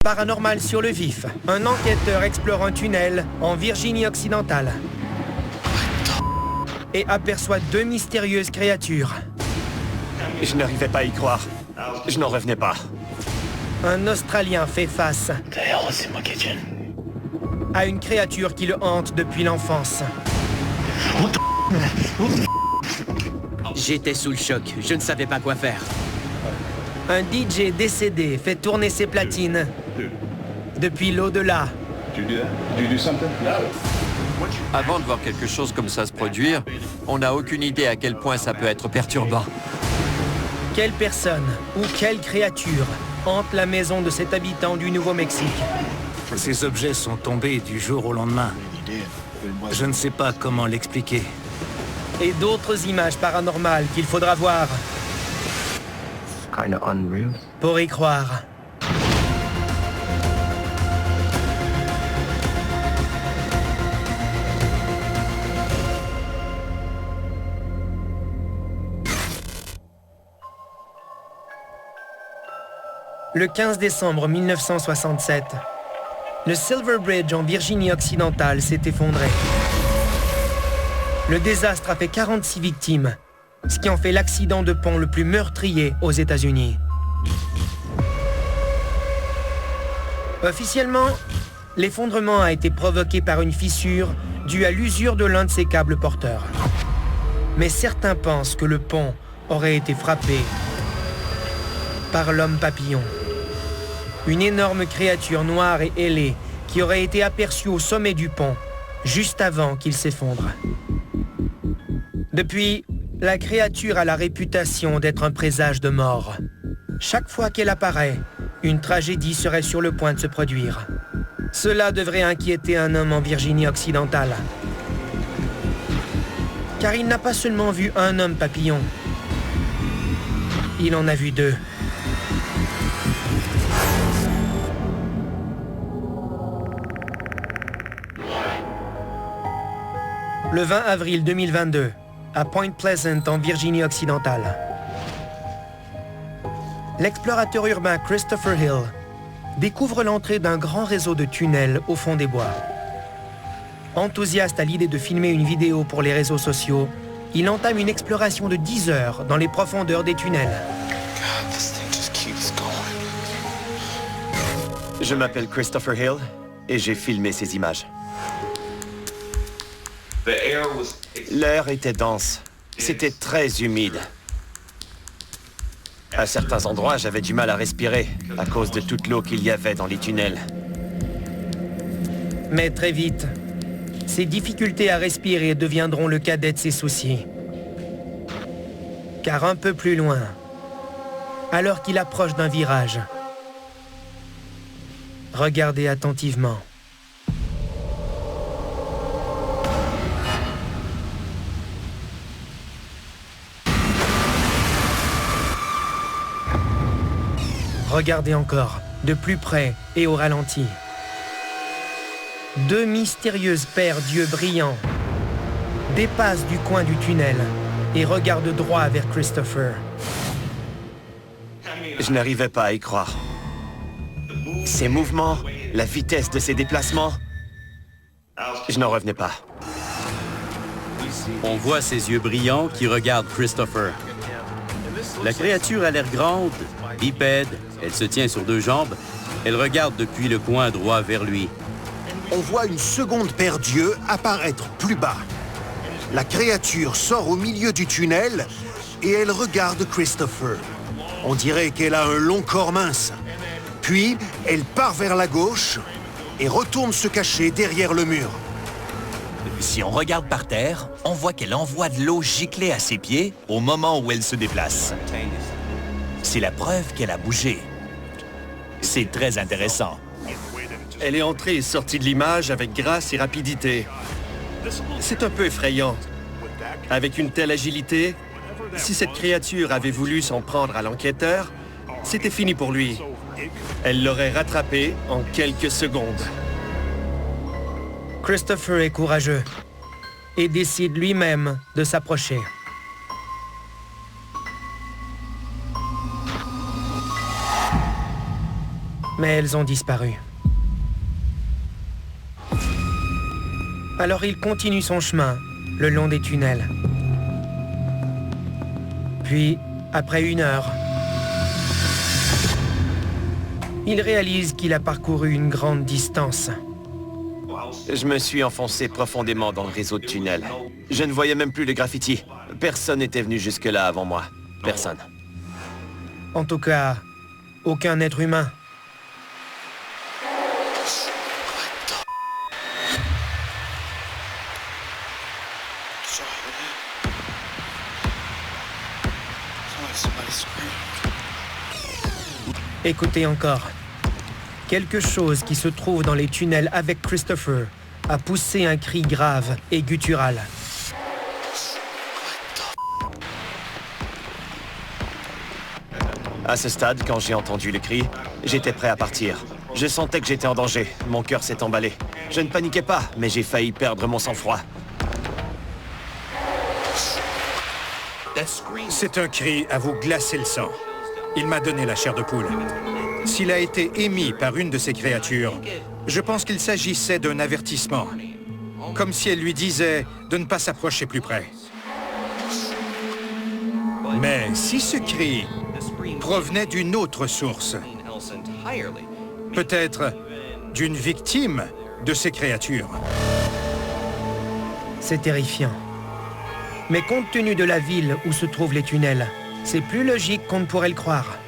Paranormal sur le vif. Un enquêteur explore un tunnel en Virginie-Occidentale et aperçoit deux mystérieuses créatures. Je n'arrivais pas à y croire. Je n'en revenais pas. Un Australien fait face à une créature qui le hante depuis l'enfance. J'étais sous le choc, je ne savais pas quoi faire. Un DJ décédé fait tourner ses platines depuis l'au-delà. Avant de voir quelque chose comme ça se produire, on n'a aucune idée à quel point ça peut être perturbant. Quelle personne ou quelle créature hante la maison de cet habitant du Nouveau-Mexique? Ces objets sont tombés du jour au lendemain. Je ne sais pas comment l'expliquer. Et d'autres images paranormales qu'il faudra voir pour y croire. Le 15 décembre 1967, le Silver Bridge en Virginie-Occidentale s'est effondré. Le désastre a fait 46 victimes, ce qui en fait l'accident de pont le plus meurtrier aux États-Unis. Officiellement, l'effondrement a été provoqué par une fissure due à l'usure de l'un de ses câbles porteurs. Mais certains pensent que le pont aurait été frappé par l'homme papillon. Une énorme créature noire et ailée qui aurait été aperçue au sommet du pont, juste avant qu'il s'effondre. Depuis, la créature a la réputation d'être un présage de mort. Chaque fois qu'elle apparaît, une tragédie serait sur le point de se produire. Cela devrait inquiéter un homme en Virginie-Occidentale. Car il n'a pas seulement vu un homme papillon. Il en a vu deux. Le 20 avril 2022, à Point Pleasant en Virginie-Occidentale. L'explorateur urbain Christopher Hill découvre l'entrée d'un grand réseau de tunnels au fond des bois. Enthousiaste à l'idée de filmer une vidéo pour les réseaux sociaux, il entame une exploration de 10 heures dans les profondeurs des tunnels. Je m'appelle Christopher Hill et j'ai filmé ces images. L'air était dense. C'était très humide. À certains endroits, j'avais du mal à respirer à cause de toute l'eau qu'il y avait dans les tunnels. Mais très vite, ses difficultés à respirer deviendront le cadet de ses soucis. Car un peu plus loin, alors qu'il approche d'un virage, regardez attentivement. Regardez encore, de plus près et au ralenti. Deux mystérieuses paires d'yeux brillants dépassent du coin du tunnel et regardent droit vers Christopher. Je n'arrivais pas à y croire. Ces mouvements, la vitesse de ces déplacements, je n'en revenais pas. On voit ses yeux brillants qui regardent Christopher. La créature a l'air grande, bipède, elle se tient sur deux jambes, elle regarde depuis le coin droit vers lui. On voit une seconde paire d'yeux apparaître plus bas. La créature sort au milieu du tunnel et elle regarde Christopher. On dirait qu'elle a un long corps mince. Puis, elle part vers la gauche et retourne se cacher derrière le mur. Si on regarde par terre, on voit qu'elle envoie de l'eau gicler à ses pieds au moment où elle se déplace. C'est la preuve qu'elle a bougé. C'est très intéressant. Elle est entrée et sortie de l'image avec grâce et rapidité. C'est un peu effrayant. Avec une telle agilité, si cette créature avait voulu s'en prendre à l'enquêteur, c'était fini pour lui. Elle l'aurait rattrapé en quelques secondes. Christopher est courageux et décide lui-même de s'approcher. mais elles ont disparu. Alors il continue son chemin, le long des tunnels. Puis, après 1 heure, il réalise qu'il a parcouru une grande distance. Je me suis enfoncé profondément dans le réseau de tunnels. Je ne voyais même plus les graffitis. Personne n'était venu jusque-là avant moi. Personne. En tout cas, aucun être humain. Écoutez encore. Quelque chose qui se trouve dans les tunnels avec Christopher a poussé un cri grave et guttural. À ce stade, quand j'ai entendu le cri, j'étais prêt à partir. Je sentais que j'étais en danger. Mon cœur s'est emballé. Je ne paniquais pas, mais j'ai failli perdre mon sang-froid. C'est un cri à vous glacer le sang. Il m'a donné la chair de poule. S'il a été émis par une de ces créatures, je pense qu'il s'agissait d'un avertissement. Comme si elle lui disait de ne pas s'approcher plus près. Mais si ce cri provenait d'une autre source, peut-être d'une victime de ces créatures. C'est terrifiant. Mais compte tenu de la ville où se trouvent les tunnels, c'est plus logique qu'on ne pourrait le croire.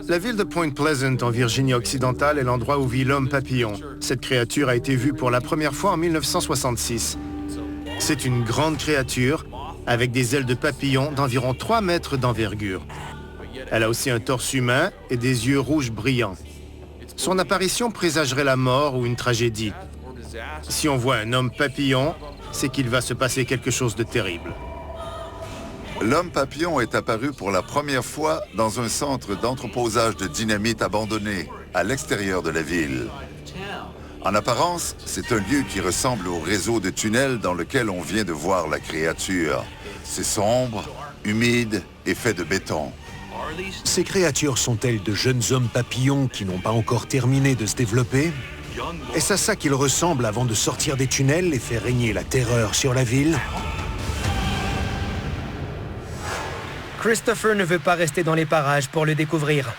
La ville de Point Pleasant, en Virginie-Occidentale, est l'endroit où vit l'homme papillon. Cette créature a été vue pour la première fois en 1966. C'est une grande créature, avec des ailes de papillon d'environ 3 mètres d'envergure. Elle a aussi un torse humain et des yeux rouges brillants. Son apparition présagerait la mort ou une tragédie. Si on voit un homme papillon, c'est qu'il va se passer quelque chose de terrible. L'homme papillon est apparu pour la première fois dans un centre d'entreposage de dynamite abandonné, à l'extérieur de la ville. En apparence, c'est un lieu qui ressemble au réseau de tunnels dans lequel on vient de voir la créature. C'est sombre, humide et fait de béton. Ces créatures sont-elles de jeunes hommes papillons qui n'ont pas encore terminé de se développer? Est-ce à ça qu'ils ressemblent avant de sortir des tunnels et faire régner la terreur sur la ville? Christopher ne veut pas rester dans les parages pour le découvrir.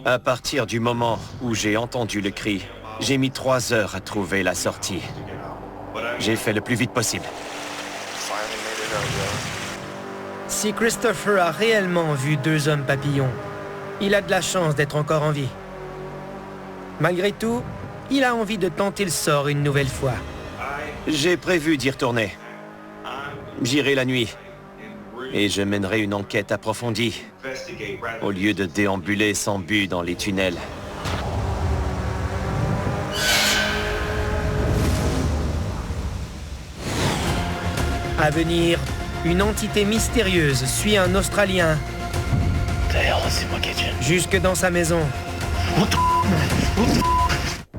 À partir du moment où j'ai entendu le cri, j'ai mis 3 heures à trouver la sortie. J'ai fait le plus vite possible. Si Christopher a réellement vu 2 hommes papillons, il a de la chance d'être encore en vie. Malgré tout, il a envie de tenter le sort une nouvelle fois. J'ai prévu d'y retourner. J'irai la nuit. Et je mènerai une enquête approfondie, au lieu de déambuler sans but dans les tunnels. À venir, une entité mystérieuse suit un Australien jusque dans sa maison.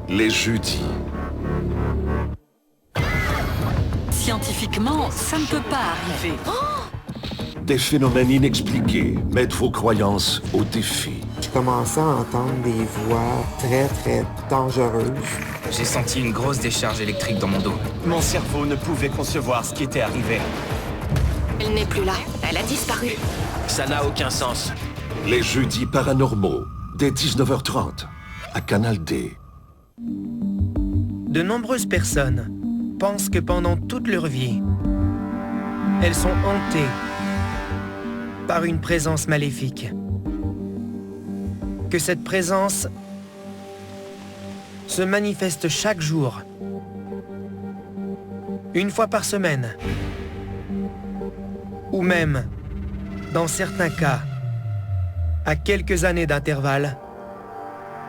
Les jeudis. Scientifiquement, ça ne peut pas arriver. Des phénomènes inexpliqués mettent vos croyances au défi. Je commençais à entendre des voix très, très dangereuses. J'ai senti une grosse décharge électrique dans mon dos. Mon cerveau ne pouvait concevoir ce qui était arrivé. Elle n'est plus là. Elle a disparu. Ça n'a aucun sens. Les jeudis paranormaux, dès 19h30, à Canal D. De nombreuses personnes pensent que pendant toute leur vie, elles sont hantées par une présence maléfique. Que cette présence se manifeste chaque jour, une fois par semaine, ou même, dans certains cas, à quelques années d'intervalle.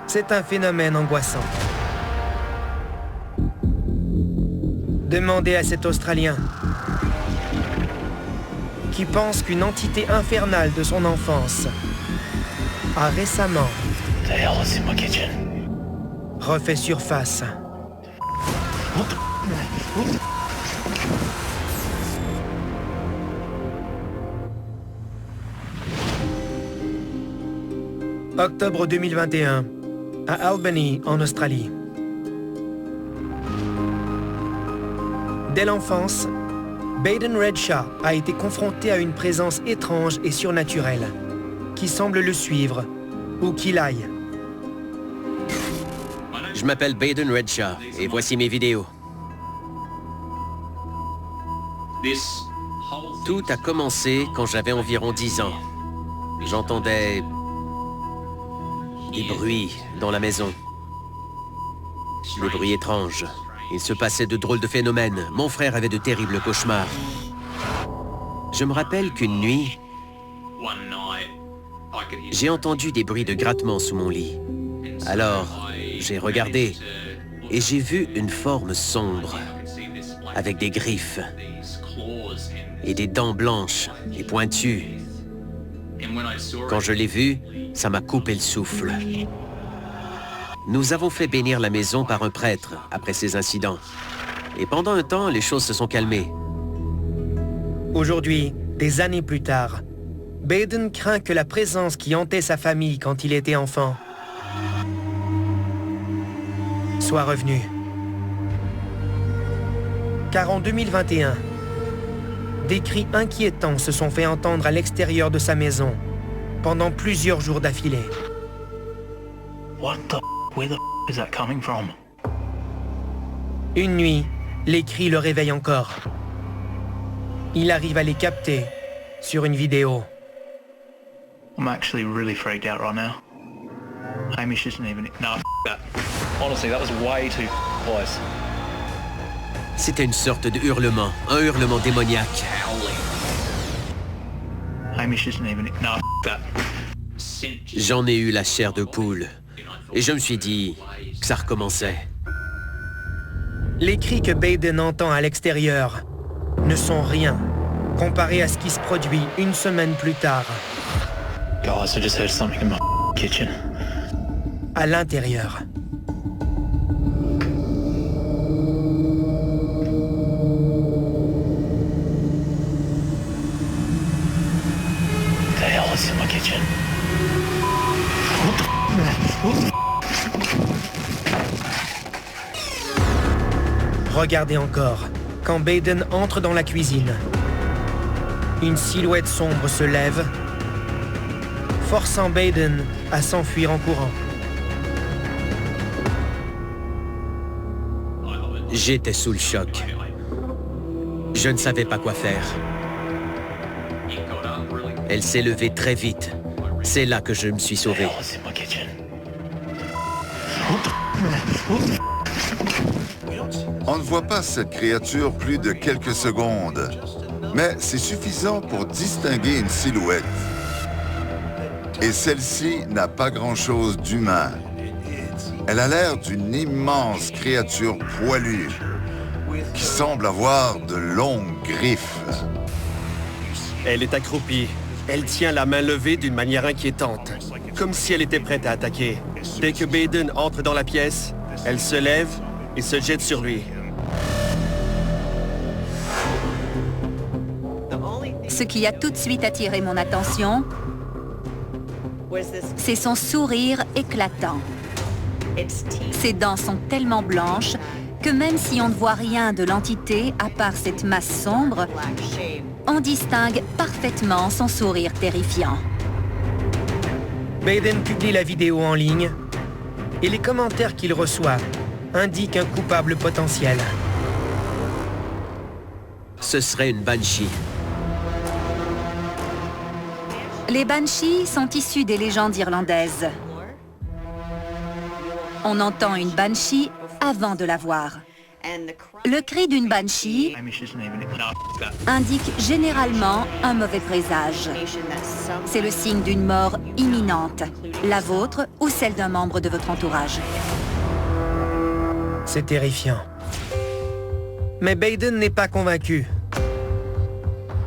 C'est un phénomène angoissant. Demandez à cet Australien qui pense qu'une entité infernale de son enfance a récemment refait surface. Octobre 2021, à Albany, en Australie. Dès l'enfance, Baden Redshaw a été confronté à une présence étrange et surnaturelle, qui semble le suivre, où qu'il aille. Je m'appelle Baden Redshaw, et voici mes vidéos. Tout a commencé quand j'avais environ 10 ans. J'entendais des bruits dans la maison. Des bruits étranges. Il se passait de drôles de phénomènes. Mon frère avait de terribles cauchemars. Je me rappelle qu'une nuit, j'ai entendu des bruits de grattement sous mon lit. Alors, j'ai regardé et j'ai vu une forme sombre, avec des griffes et des dents blanches et pointues. Quand je l'ai vue, ça m'a coupé le souffle. Nous avons fait bénir la maison par un prêtre après ces incidents. Et pendant un temps, les choses se sont calmées. Aujourd'hui, des années plus tard, Baden craint que la présence qui hantait sa famille quand il était enfant soit revenue. Car en 2021, des cris inquiétants se sont fait entendre à l'extérieur de sa maison pendant plusieurs jours d'affilée. Where the is that coming from? Une nuit, les cris le réveillent encore. Il arrive à les capter sur une vidéo. I'm actually really freaked out right now. Hamish isn't even... No, that. Honestly, that was way too close. C'était une sorte de hurlement, un hurlement démoniaque. Hamish isn't even... No, that. J'en ai eu la chair de poule. Et je me suis dit que ça recommençait. Les cris que Baden entend à l'extérieur ne sont rien comparé à ce qui se produit une semaine plus tard. Guys, I just heard something in my kitchen. À l'intérieur. The hell is in my kitchen? Regardez encore, quand Baden entre dans la cuisine. Une silhouette sombre se lève, forçant Baden à s'enfuir en courant. J'étais sous le choc. Je ne savais pas quoi faire. Elle s'est levée très vite. C'est là que je me suis sauvé. On ne voit pas cette créature plus de quelques secondes, mais c'est suffisant pour distinguer une silhouette. Et celle-ci n'a pas grand-chose d'humain. Elle a l'air d'une immense créature poilue, qui semble avoir de longues griffes. Elle est accroupie. Elle tient la main levée d'une manière inquiétante, comme si elle était prête à attaquer. Dès que Baden entre dans la pièce, elle se lève et se jette sur lui. Ce qui a tout de suite attiré mon attention, c'est son sourire éclatant. Ses dents sont tellement blanches que même si on ne voit rien de l'entité à part cette masse sombre, on distingue parfaitement son sourire terrifiant. Baden publie la vidéo en ligne et les commentaires qu'il reçoit indiquent un coupable potentiel. Ce serait une banshee. Les banshees sont issus des légendes irlandaises. On entend une banshee avant de la voir. Le cri d'une banshee indique généralement un mauvais présage. C'est le signe d'une mort imminente, la vôtre ou celle d'un membre de votre entourage. C'est terrifiant. Mais Baden n'est pas convaincu,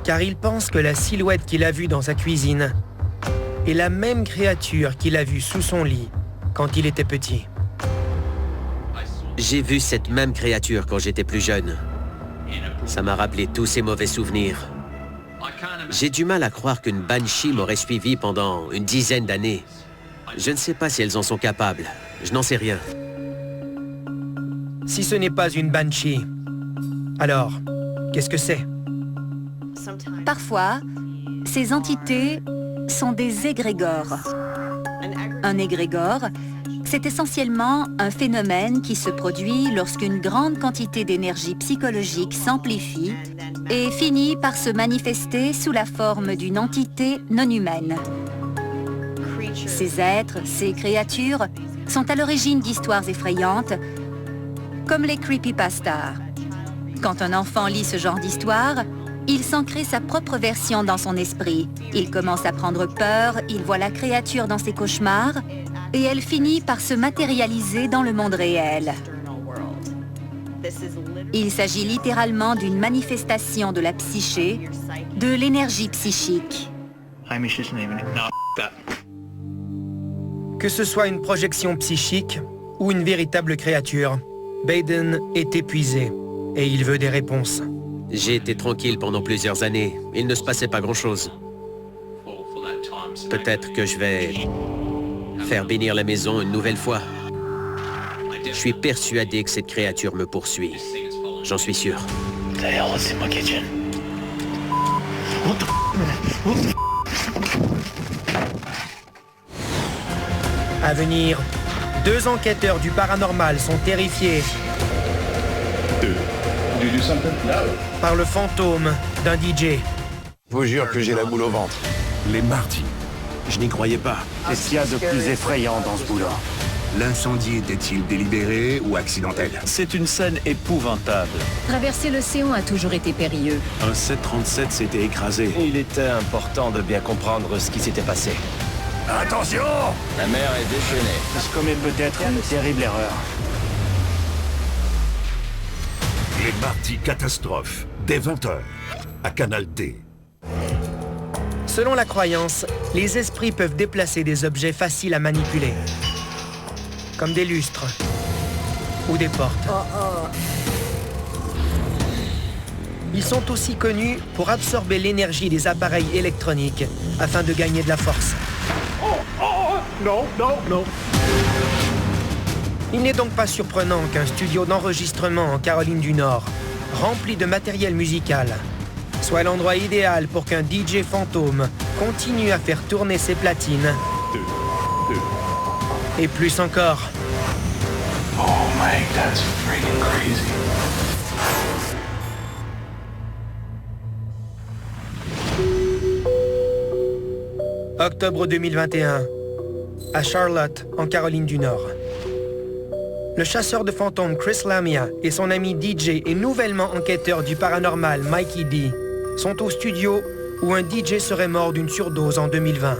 car il pense que la silhouette qu'il a vue dans sa cuisine est la même créature qu'il a vue sous son lit quand il était petit. J'ai vu cette même créature quand j'étais plus jeune. Ça m'a rappelé tous ces mauvais souvenirs. J'ai du mal à croire qu'une banshee m'aurait suivi pendant une dizaine d'années. Je ne sais pas si elles en sont capables. Je n'en sais rien. Si ce n'est pas une Banshee, alors, qu'est-ce que c'est? Parfois, ces entités sont des égrégores. Un égrégore, c'est essentiellement un phénomène qui se produit lorsqu'une grande quantité d'énergie psychologique s'amplifie et finit par se manifester sous la forme d'une entité non humaine. Ces êtres, ces créatures, sont à l'origine d'histoires effrayantes, comme les creepypastas. Quand un enfant lit ce genre d'histoire, il s'en crée sa propre version dans son esprit. Il commence à prendre peur, il voit la créature dans ses cauchemars, et elle finit par se matérialiser dans le monde réel. Il s'agit littéralement d'une manifestation de la psyché, de l'énergie psychique. Que ce soit une projection psychique ou une véritable créature, Baden est épuisé et il veut des réponses. J'ai été tranquille pendant plusieurs années. Il ne se passait pas grand-chose. Peut-être que je vais faire bénir la maison une nouvelle fois. Je suis persuadé que cette créature me poursuit. J'en suis sûr. À venir, 2 enquêteurs du paranormal sont terrifiés par le fantôme d'un DJ. Je vous jure que j'ai la boule au ventre. Les Marty. Je n'y croyais pas. Qu'est-ce qu'il y a de plus effrayant dans ce boulot? L'incendie était-il délibéré ou accidentel? C'est une scène épouvantable. Traverser l'océan a toujours été périlleux. Un 737 s'était écrasé. Il était important de bien comprendre ce qui s'était passé. Attention! La mer est déchaînée. Je commets peut-être une terrible erreur. Les Marty catastrophes, dès 20h, à Canal D. Selon la croyance, les esprits peuvent déplacer des objets faciles à manipuler, comme des lustres ou des portes. Ils sont aussi connus pour absorber l'énergie des appareils électroniques afin de gagner de la force. Non. Il n'est donc pas surprenant qu'un studio d'enregistrement en Caroline du Nord, rempli de matériel musical, soit l'endroit idéal pour qu'un DJ fantôme continue à faire tourner ses platines. Et plus encore. Oh mate, that's freaking crazy. Octobre 2021, à Charlotte, en Caroline du Nord. Le chasseur de fantômes Chris Lamia et son ami DJ et nouvellement enquêteur du paranormal Mikey D sont au studio où un DJ serait mort d'une surdose en 2020.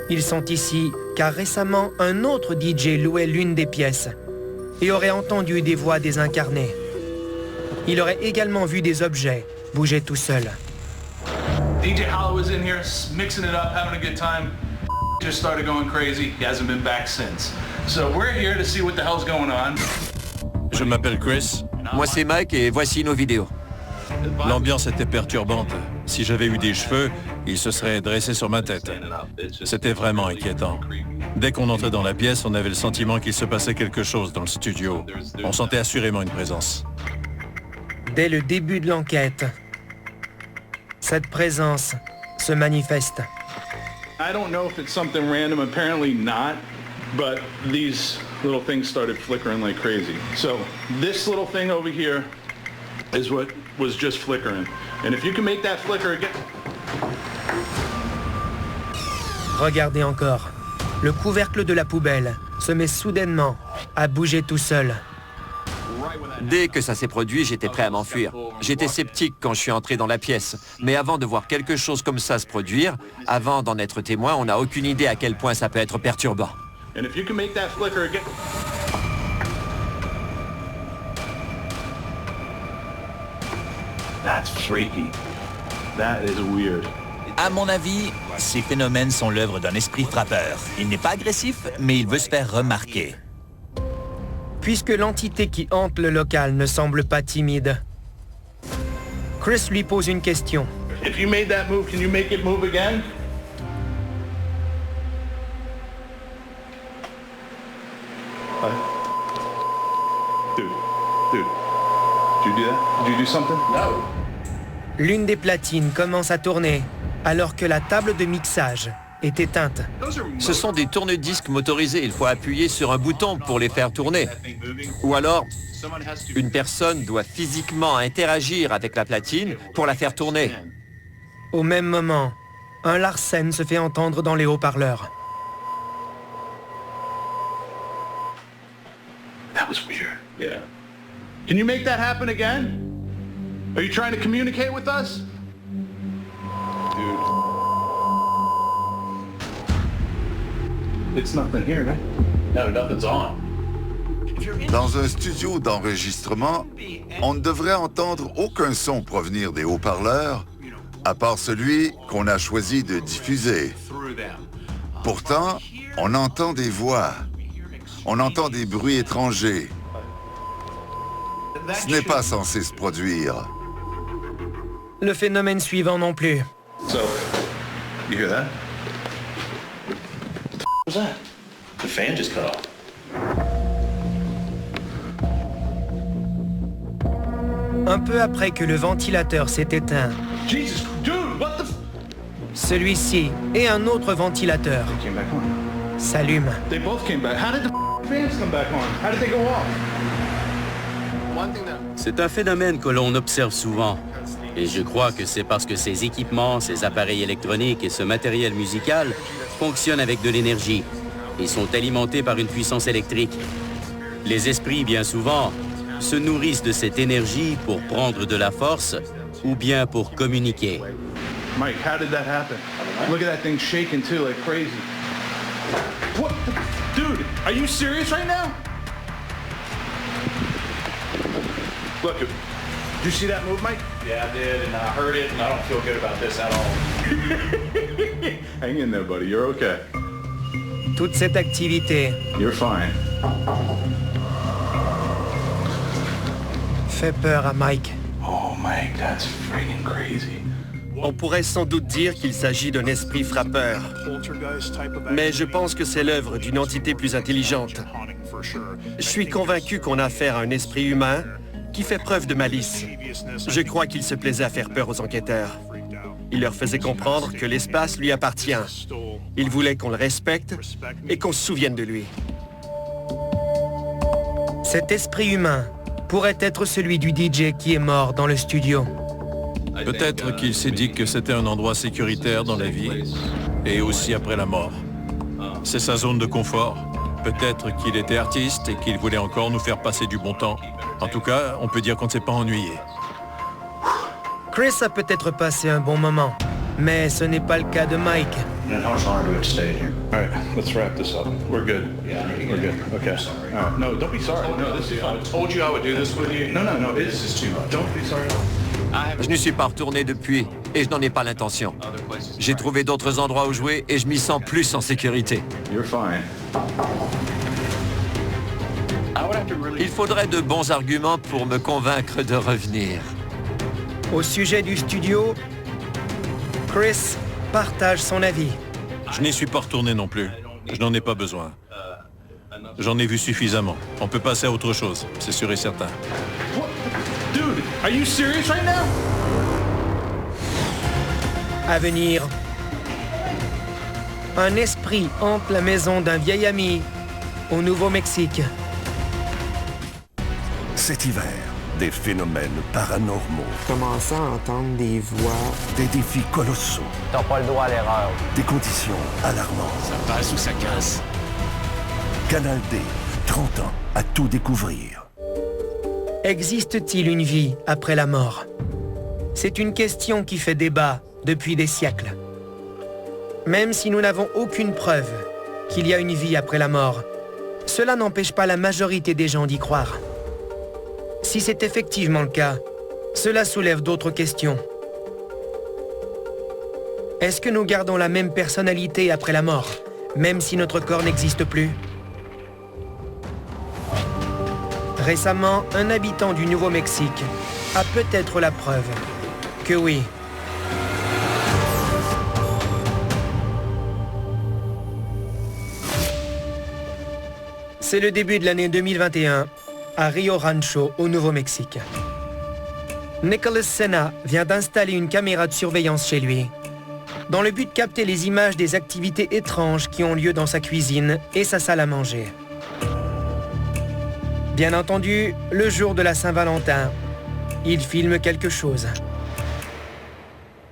Ils sont ici car récemment un autre DJ louait l'une des pièces et aurait entendu des voix désincarnées. Il aurait également vu des objets bouger tout seuls. DJ Hollow was in here, mixing it up, having a good time. Just started going crazy. He hasn't been back since. So we're here to see what the hell's going on. Je m'appelle Chris. Moi c'est Mike et voici nos vidéos. L'ambiance était perturbante. Si j'avais eu des cheveux, ils se seraient dressés sur ma tête. C'était vraiment inquiétant. Dès qu'on entrait dans la pièce, on avait le sentiment qu'il se passait quelque chose dans le studio. On sentait assurément une présence. Dès le début de l'enquête, cette présence se manifeste. I don't know if it's something random, apparently not, but these little things started flickering like crazy. So this little thing over here is what was just flickering. And if you can make that flicker again... Regardez encore. Le couvercle de la poubelle se met soudainement à bouger tout seul. Dès que ça s'est produit, j'étais prêt à m'enfuir. J'étais sceptique quand je suis entré dans la pièce. Mais avant de voir quelque chose comme ça se produire, avant d'en être témoin, on n'a aucune idée à quel point ça peut être perturbant. And if you can make that flicker again... That's freaky. That is weird. À mon avis, ces phénomènes sont l'œuvre d'un esprit frappeur. Il n'est pas agressif, mais il veut se faire remarquer. Puisque l'entité qui hante le local ne semble pas timide, Chris lui pose une question. If you made that move, can you make it move again? L'une des platines commence à tourner, alors que la table de mixage est éteinte. Ce sont des tourne-disques motorisés. Il faut appuyer sur un bouton pour les faire tourner. Ou alors, une personne doit physiquement interagir avec la platine pour la faire tourner. Au même moment, un Larsen se fait entendre dans les haut-parleurs. That was weird. Yeah. Can you make that happen again? Are you trying to communicate with us? Dude. It's nothing here, right? No, nothing's on. Dans un studio d'enregistrement, on ne devrait entendre aucun son provenir des haut-parleurs, à part celui qu'on a choisi de diffuser. Pourtant, on entend des voix. On entend des bruits étrangers. Ce n'est pas censé se produire. Le phénomène suivant non plus. So, you hear that? What was that? The fan just cut off. Un peu après que le ventilateur s'est éteint, Jesus, dude, what the celui-ci et un autre ventilateur s'allument. They both came back. How did the fans come back on? How did they go off? C'est un phénomène que l'on observe souvent. Et je crois que c'est parce que ces équipements, ces appareils électroniques et ce matériel musical fonctionnent avec de l'énergie et sont alimentés par une puissance électrique. Les esprits, bien souvent, se nourrissent de cette énergie pour prendre de la force ou bien pour communiquer. Mike, how did that happen? Look at that thing shaking too, like crazy. What? Dude, are you serious right now? Look, did you see that move, Mike? Yeah, I did, and I heard it, and I don't feel good about this at all. Hang in there, buddy. You're okay. Toute cette activité You're fine. fait peur à Mike. Oh, Mike, that's freaking crazy. On pourrait sans doute dire qu'il s'agit d'un esprit frappeur. Mais je pense que c'est l'œuvre d'une entité plus intelligente. Je suis convaincu qu'on a affaire à un esprit humain qui fait preuve de malice. Je crois qu'il se plaisait à faire peur aux enquêteurs. Il leur faisait comprendre que l'espace lui appartient. Il voulait qu'on le respecte et qu'on se souvienne de lui. Cet esprit humain pourrait être celui du DJ qui est mort dans le studio. Peut-être qu'il s'est dit que c'était un endroit sécuritaire dans la vie et aussi après la mort. C'est sa zone de confort. Peut-être qu'il était artiste et qu'il voulait encore nous faire passer du bon temps. En tout cas, on peut dire qu'on ne s'est pas ennuyé. Chris a peut-être passé un bon moment, mais ce n'est pas le cas de Mike. And how much longer do we have to stay here? All right, let's wrap this up. We're good. Yeah, we're good. Okay. All right. No, don't be sorry. No, this is fine. I told you I would do this with you. No, this is too much. Don't be sorry. Je n'y suis pas retourné depuis et je n'en ai pas l'intention. J'ai trouvé d'autres endroits où jouer et je m'y sens plus en sécurité. You're fine. Il faudrait de bons arguments pour me convaincre de revenir. Au sujet du studio, Chris partage son avis. Je n'y suis pas retourné non plus. Je n'en ai pas besoin. J'en ai vu suffisamment. On peut passer à autre chose, c'est sûr et certain. What? Dude, are you serious right now? À venir, un esprit hante la maison d'un vieil ami au Nouveau-Mexique. Cet hiver, des phénomènes paranormaux. Commençant à entendre des voix. Des défis colossaux. T'as pas le droit à l'erreur. Des conditions alarmantes. Ça passe ou ça casse. Canal D, 30 ans à tout découvrir. Existe-t-il une vie après la mort? C'est une question qui fait débat depuis des siècles. Même si nous n'avons aucune preuve qu'il y a une vie après la mort, cela n'empêche pas la majorité des gens d'y croire. Si c'est effectivement le cas, cela soulève d'autres questions. Est-ce que nous gardons la même personnalité après la mort, même si notre corps n'existe plus? Récemment, un habitant du Nouveau-Mexique a peut-être la preuve que oui. C'est le début de l'année 2021 à Rio Rancho, au Nouveau-Mexique. Nicholas Senna vient d'installer une caméra de surveillance chez lui, dans le but de capter les images des activités étranges qui ont lieu dans sa cuisine et sa salle à manger. Bien entendu, le jour de la Saint-Valentin, il filme quelque chose.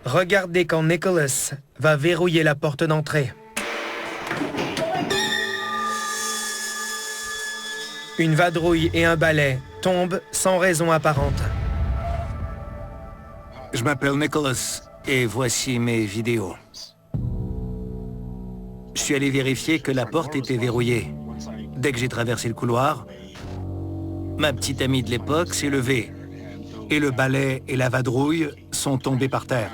Regardez quand Nicholas va verrouiller la porte d'entrée. Une vadrouille et un balai tombent sans raison apparente. Je m'appelle Nicholas et voici mes vidéos. Je suis allé vérifier que la porte était verrouillée. Dès que j'ai traversé le couloir, ma petite amie de l'époque s'est levée et le balai et la vadrouille sont tombés par terre.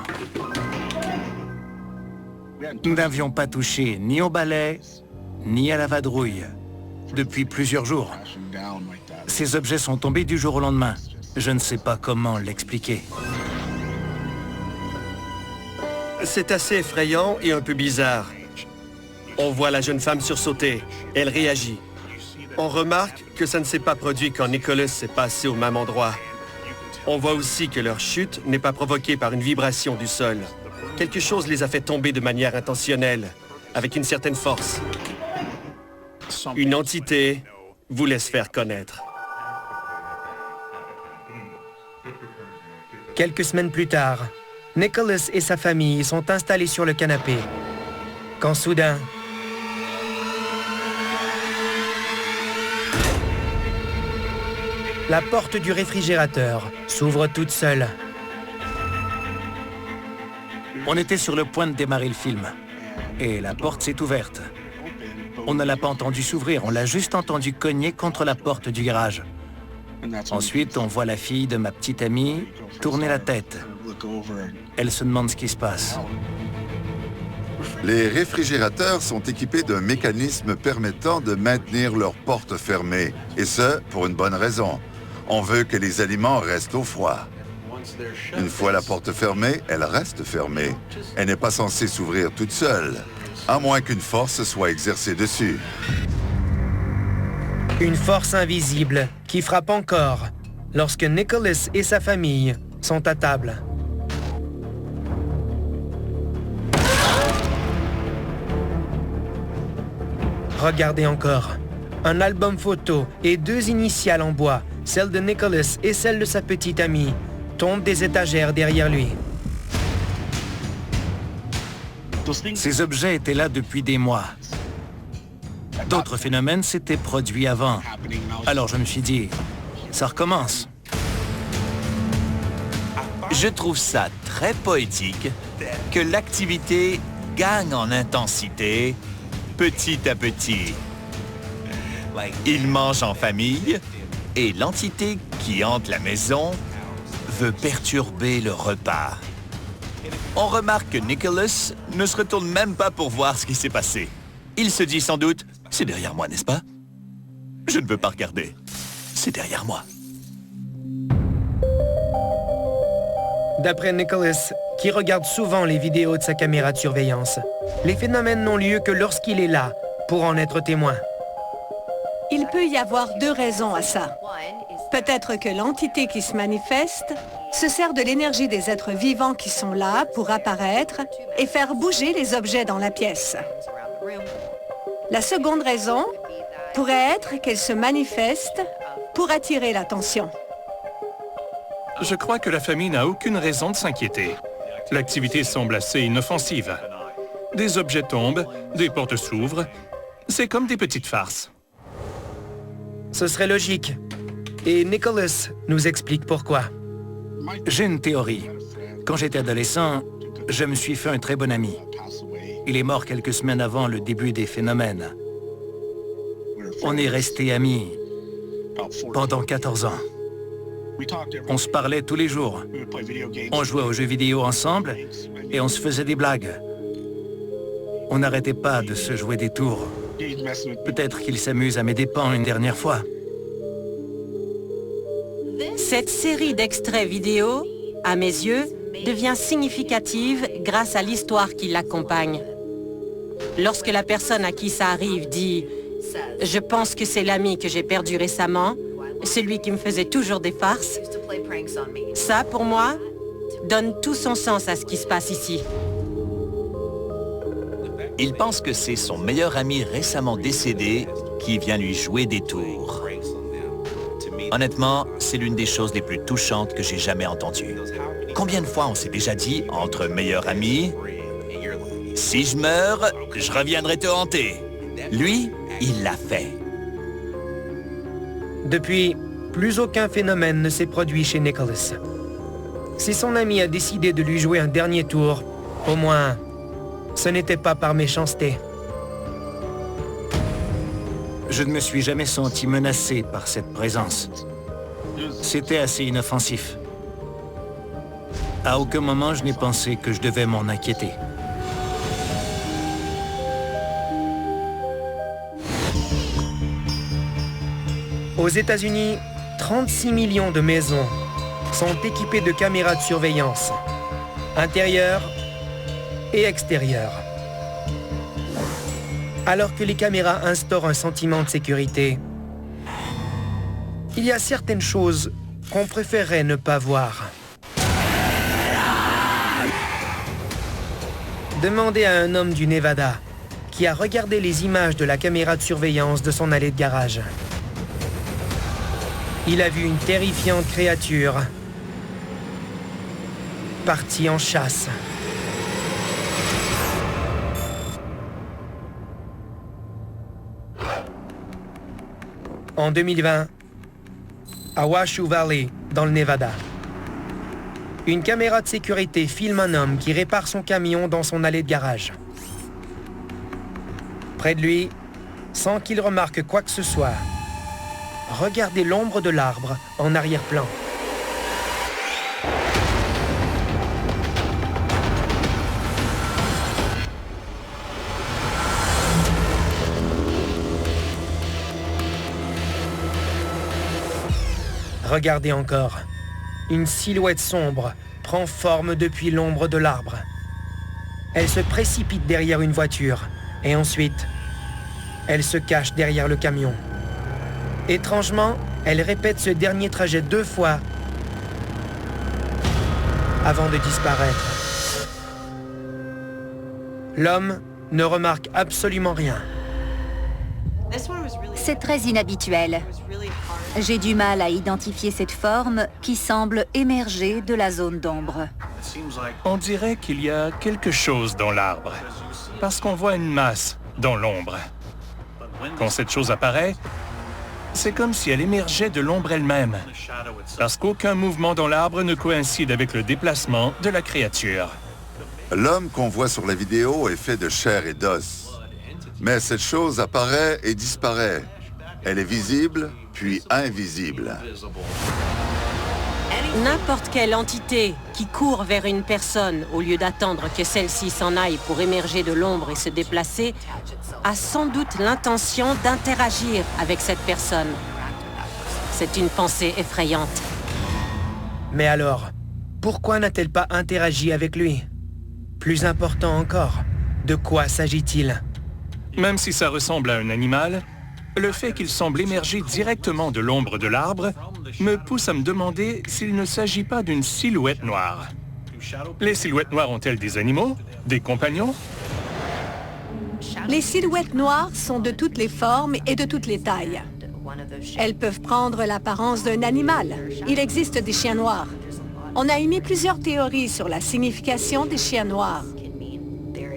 Nous n'avions pas touché ni au balai, ni à la vadrouille depuis plusieurs jours. Ces objets sont tombés du jour au lendemain. Je ne sais pas comment l'expliquer. C'est assez effrayant et un peu bizarre. On voit la jeune femme sursauter. Elle réagit. On remarque que ça ne s'est pas produit quand Nicholas s'est passé au même endroit. On voit aussi que leur chute n'est pas provoquée par une vibration du sol. Quelque chose les a fait tomber de manière intentionnelle, avec une certaine force. Une entité voulait se faire connaître. Quelques semaines plus tard, Nicholas et sa famille sont installés sur le canapé, quand soudain, la porte du réfrigérateur s'ouvre toute seule. On était sur le point de démarrer le film, et la porte s'est ouverte. On ne l'a pas entendu s'ouvrir, on l'a juste entendu cogner contre la porte du garage. Ensuite, on voit la fille de ma petite amie tourner la tête. Elle se demande ce qui se passe. Les réfrigérateurs sont équipés d'un mécanisme permettant de maintenir leurs portes fermées, et ce, pour une bonne raison. On veut que les aliments restent au froid. Une fois la porte fermée, elle reste fermée. Elle n'est pas censée s'ouvrir toute seule, à moins qu'une force soit exercée dessus. Une force invisible qui frappe encore lorsque Nicholas et sa famille sont à table. Regardez encore. Un album photo et 2 initiales en bois, celle de Nicholas et celle de sa petite amie, tombent des étagères derrière lui. Ces objets étaient là depuis des mois. D'autres phénomènes s'étaient produits avant. Alors je me suis dit, ça recommence. Je trouve ça très poétique que l'activité gagne en intensité petit à petit. Ils mangent en famille et l'entité qui hante la maison veut perturber le repas. On remarque que Nicholas ne se retourne même pas pour voir ce qui s'est passé. Il se dit sans doute, c'est derrière moi, n'est-ce pas? Je ne veux pas regarder. C'est derrière moi. D'après Nicholas, qui regarde souvent les vidéos de sa caméra de surveillance, les phénomènes n'ont lieu que lorsqu'il est là pour en être témoin. Il peut y avoir 2 raisons à ça. Peut-être que l'entité qui se manifeste se sert de l'énergie des êtres vivants qui sont là pour apparaître et faire bouger les objets dans la pièce. La seconde raison pourrait être qu'elle se manifeste pour attirer l'attention. Je crois que la famille n'a aucune raison de s'inquiéter. L'activité semble assez inoffensive. Des objets tombent, des portes s'ouvrent. C'est comme des petites farces. Ce serait logique. Et Nicholas nous explique pourquoi. J'ai une théorie. Quand j'étais adolescent, je me suis fait un très bon ami. Il est mort quelques semaines avant le début des phénomènes. On est restés amis pendant 14 ans. On se parlait tous les jours. On jouait aux jeux vidéo ensemble et on se faisait des blagues. On n'arrêtait pas de se jouer des tours. Peut-être qu'il s'amuse à mes dépens une dernière fois. Cette série d'extraits vidéo, à mes yeux, devient significative grâce à l'histoire qui l'accompagne. Lorsque la personne à qui ça arrive dit « Je pense que c'est l'ami que j'ai perdu récemment, celui qui me faisait toujours des farces », Ça, pour moi, donne tout son sens à ce qui se passe ici. Il pense que c'est son meilleur ami récemment décédé qui vient lui jouer des tours. Honnêtement, c'est l'une des choses les plus touchantes que j'ai jamais entendues. Combien de fois on s'est déjà dit, entre meilleurs amis, « Si je meurs, je reviendrai te hanter ». Lui, il l'a fait. Depuis, plus aucun phénomène ne s'est produit chez Nicholas. Si son ami a décidé de lui jouer un dernier tour, au moins, ce n'était pas par méchanceté. Je ne me suis jamais senti menacé par cette présence. C'était assez inoffensif. À aucun moment, je n'ai pensé que je devais m'en inquiéter. Aux États-Unis, 36 millions de maisons sont équipées de caméras de surveillance, intérieures et extérieures. Alors que les caméras instaurent un sentiment de sécurité, il y a certaines choses qu'on préférerait ne pas voir. Demandez à un homme du Nevada qui a regardé les images de la caméra de surveillance de son allée de garage. Il a vu une terrifiante créature partie en chasse. En 2020, à Washoe Valley, dans le Nevada, une caméra de sécurité filme un homme qui répare son camion dans son allée de garage. Près de lui, sans qu'il remarque quoi que ce soit, regardez l'ombre de l'arbre en arrière-plan. Regardez encore. Une silhouette sombre prend forme depuis l'ombre de l'arbre. Elle se précipite derrière une voiture et ensuite, elle se cache derrière le camion. Étrangement, elle répète ce dernier trajet 2 fois avant de disparaître. L'homme ne remarque absolument rien. C'est très inhabituel. J'ai du mal à identifier cette forme qui semble émerger de la zone d'ombre. On dirait qu'il y a quelque chose dans l'arbre, parce qu'on voit une masse dans l'ombre. Quand cette chose apparaît, c'est comme si elle émergeait de l'ombre elle-même, parce qu'aucun mouvement dans l'arbre ne coïncide avec le déplacement de la créature. L'homme qu'on voit sur la vidéo est fait de chair et d'os. Mais cette chose apparaît et disparaît. Elle est visible, puis invisible. N'importe quelle entité qui court vers une personne au lieu d'attendre que celle-ci s'en aille pour émerger de l'ombre et se déplacer a sans doute l'intention d'interagir avec cette personne. C'est une pensée effrayante. Mais alors, pourquoi n'a-t-elle pas interagi avec lui? Plus important encore, de quoi s'agit-il? Même si ça ressemble à un animal, le fait qu'il semble émerger directement de l'ombre de l'arbre me pousse à me demander s'il ne s'agit pas d'une silhouette noire. Les silhouettes noires ont-elles des animaux? Des compagnons? Les silhouettes noires sont de toutes les formes et de toutes les tailles. Elles peuvent prendre l'apparence d'un animal. Il existe des chiens noirs. On a émis plusieurs théories sur la signification des chiens noirs.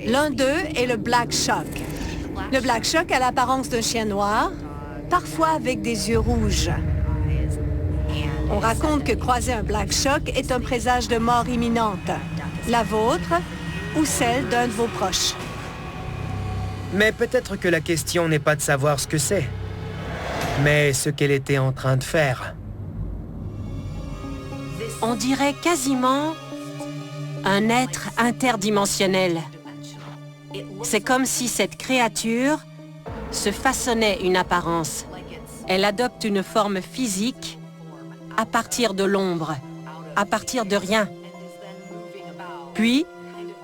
L'un d'eux est le Black Shuck. Le Black Shuck a l'apparence d'un chien noir, parfois avec des yeux rouges. On raconte que croiser un Black Shuck est un présage de mort imminente, la vôtre ou celle d'un de vos proches. Mais peut-être que la question n'est pas de savoir ce que c'est, mais ce qu'elle était en train de faire. On dirait quasiment un être interdimensionnel. C'est comme si cette créature se façonnait une apparence. Elle adopte une forme physique à partir de l'ombre, à partir de rien. Puis,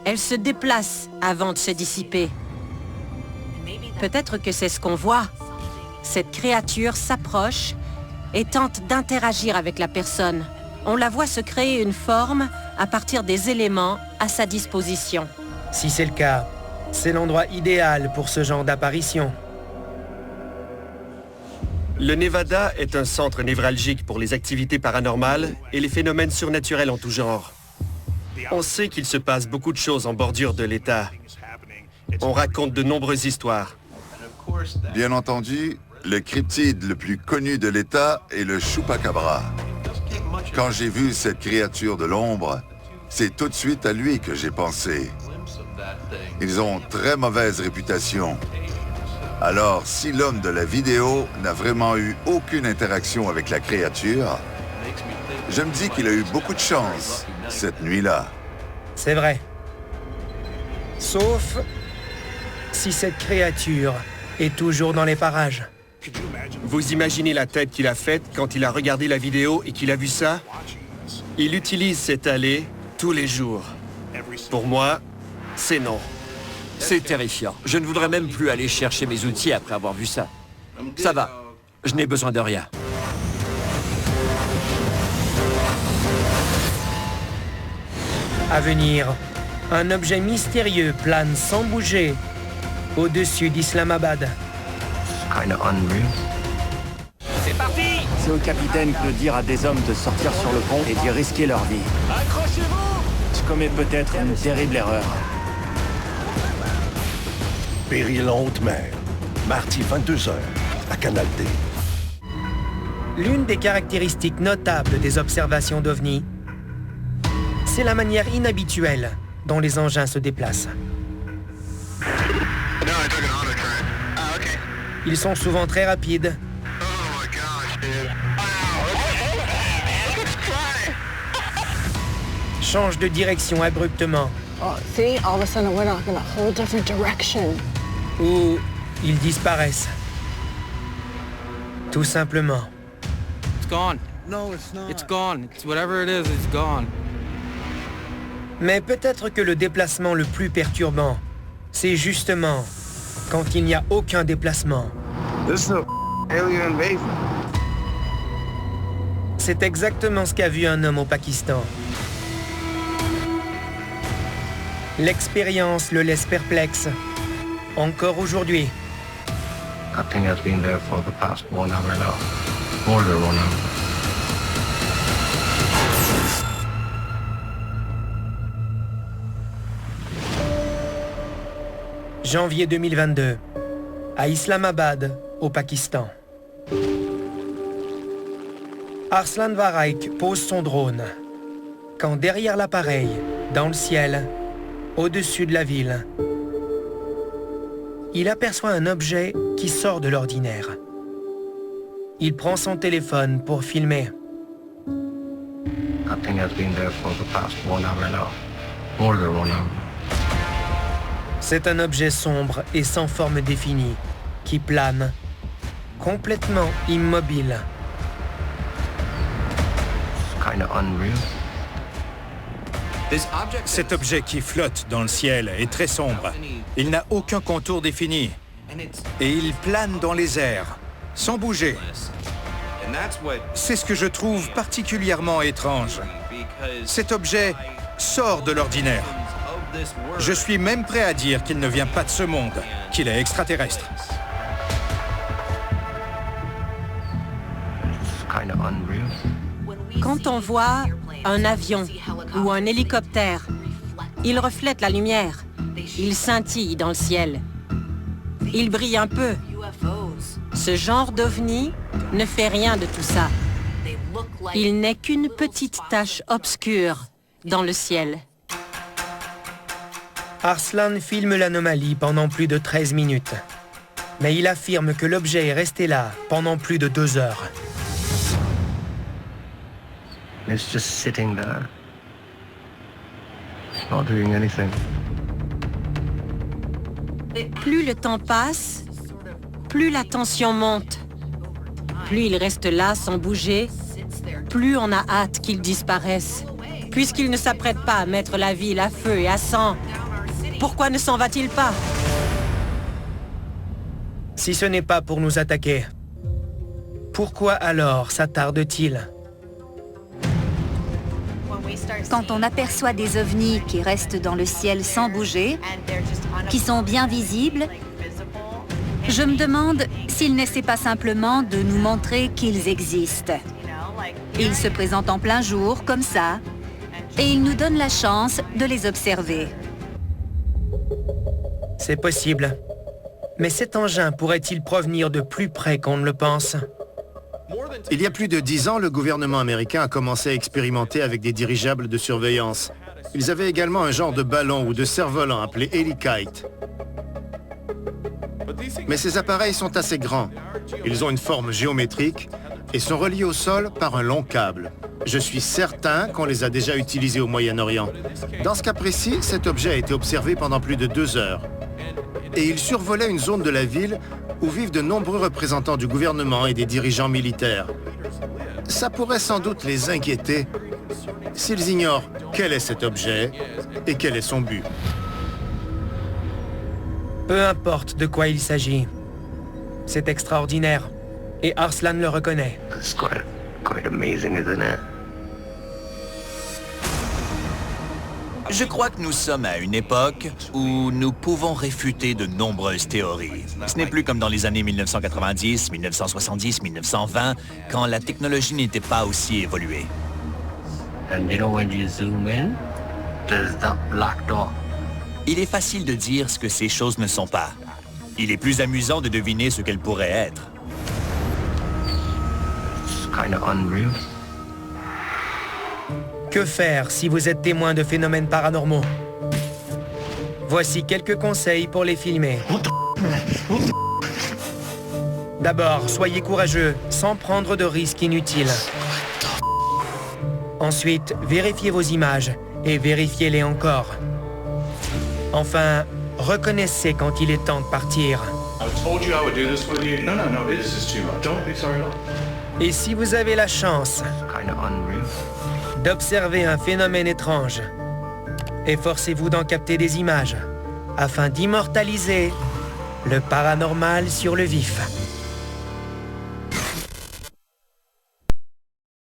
elle se déplace avant de se dissiper. Peut-être que c'est ce qu'on voit. Cette créature s'approche et tente d'interagir avec la personne. On la voit se créer une forme à partir des éléments à sa disposition. Si c'est le cas, c'est l'endroit idéal pour ce genre d'apparition. Le Nevada est un centre névralgique pour les activités paranormales et les phénomènes surnaturels en tout genre. On sait qu'il se passe beaucoup de choses en bordure de l'État. On raconte de nombreuses histoires. Bien entendu, le cryptide le plus connu de l'État est le Chupacabra. Quand j'ai vu cette créature de l'ombre, c'est tout de suite à lui que j'ai pensé. Ils ont très mauvaise réputation. Alors, si l'homme de la vidéo n'a vraiment eu aucune interaction avec la créature, je me dis qu'il a eu beaucoup de chance cette nuit-là. C'est vrai. Sauf si cette créature est toujours dans les parages. Vous imaginez la tête qu'il a faite quand il a regardé la vidéo et qu'il a vu ça? Il utilise cette allée tous les jours. Pour moi, c'est non. C'est terrifiant. Je ne voudrais même plus aller chercher mes outils après avoir vu ça. Ça va. Je n'ai besoin de rien. À venir, un objet mystérieux plane sans bouger au-dessus d'Islamabad. C'est parti! C'est au capitaine de dire à des hommes de sortir sur le pont et d'y risquer leur vie. Accrochez-vous! Je commets peut-être une terrible erreur. Péril en haute mer. Mardi 22h, à Canal D. L'une des caractéristiques notables des observations d'OVNI, c'est la manière inhabituelle dont les engins se déplacent. Ils sont souvent très rapides. Changent de direction abruptement. Ou ils disparaissent. Tout simplement. It's gone. No, it's not. It's gone. It's whatever it is, it's gone. Mais peut-être que le déplacement le plus perturbant, c'est justement quand il n'y a aucun déplacement. C'est exactement ce qu'a vu un homme au Pakistan. L'expérience le laisse perplexe, encore aujourd'hui. Janvier 2022, à Islamabad, au Pakistan. Arslan Varaik pose son drone, quand derrière l'appareil, dans le ciel, au-dessus de la ville, il aperçoit un objet qui sort de l'ordinaire. Il prend son téléphone pour filmer. C'est un objet sombre et sans forme définie, qui plane, complètement immobile. Cet objet qui flotte dans le ciel est très sombre. Il n'a aucun contour défini. Et il plane dans les airs, sans bouger. C'est ce que je trouve particulièrement étrange. Cet objet sort de l'ordinaire. Je suis même prêt à dire qu'il ne vient pas de ce monde, qu'il est extraterrestre. Quand on voit un avion ou un hélicoptère, il reflète la lumière. Il scintille dans le ciel. Il brille un peu. Ce genre d'ovni ne fait rien de tout ça. Il n'est qu'une petite tache obscure dans le ciel. Arslan filme l'anomalie pendant plus de 13 minutes. Mais il affirme que l'objet est resté là pendant plus de 2 heures. It's just sitting there. It's not doing anything. Plus le temps passe, plus la tension monte. Plus il reste là sans bouger, plus on a hâte qu'il disparaisse. Puisqu'il ne s'apprête pas à mettre la ville à feu et à sang, pourquoi ne s'en va-t-il pas? Si ce n'est pas pour nous attaquer, pourquoi alors s'attarde-t-il? quand on aperçoit des ovnis qui restent dans le ciel sans bouger, qui sont bien visibles, je me demande s'ils n'essaient pas simplement de nous montrer qu'ils existent. Ils se présentent en plein jour, comme ça, et ils nous donnent la chance de les observer. C'est possible. Mais cet engin pourrait-il provenir de plus près qu'on ne le pense? Il y a plus de 10 ans, le gouvernement américain a commencé à expérimenter avec des dirigeables de surveillance. Ils avaient également un genre de ballon ou de cerf-volant appelé Helikite. Mais ces appareils sont assez grands. Ils ont une forme géométrique et sont reliés au sol par un long câble. Je suis certain qu'on les a déjà utilisés au Moyen-Orient. Dans ce cas précis, cet objet a été observé pendant plus de 2 heures. Et il survolait une zone de la ville où vivent de nombreux représentants du gouvernement et des dirigeants militaires. Ça pourrait sans doute les inquiéter s'ils ignorent quel est cet objet et quel est son but. Peu importe de quoi il s'agit. C'est extraordinaire. Et Arslan le reconnaît. It's quite amazing, isn't it? Je crois que nous sommes à une époque où nous pouvons réfuter de nombreuses théories. Ce n'est plus comme dans les années 1990, 1970, 1920, quand la technologie n'était pas aussi évoluée. And you know when you zoom in, there's that black dot. Il est facile de dire ce que ces choses ne sont pas. Il est plus amusant de deviner ce qu'elles pourraient être. It's kind of unreal. Que faire si vous êtes témoin de phénomènes paranormaux? Voici quelques conseils pour les filmer. D'abord, soyez courageux, sans prendre de risques inutiles. Ensuite, vérifiez vos images et vérifiez-les encore. Enfin, reconnaissez quand il est temps de partir. Et si vous avez la chance d'observer un phénomène étrange, efforcez-vous d'en capter des images afin d'immortaliser le paranormal sur le vif.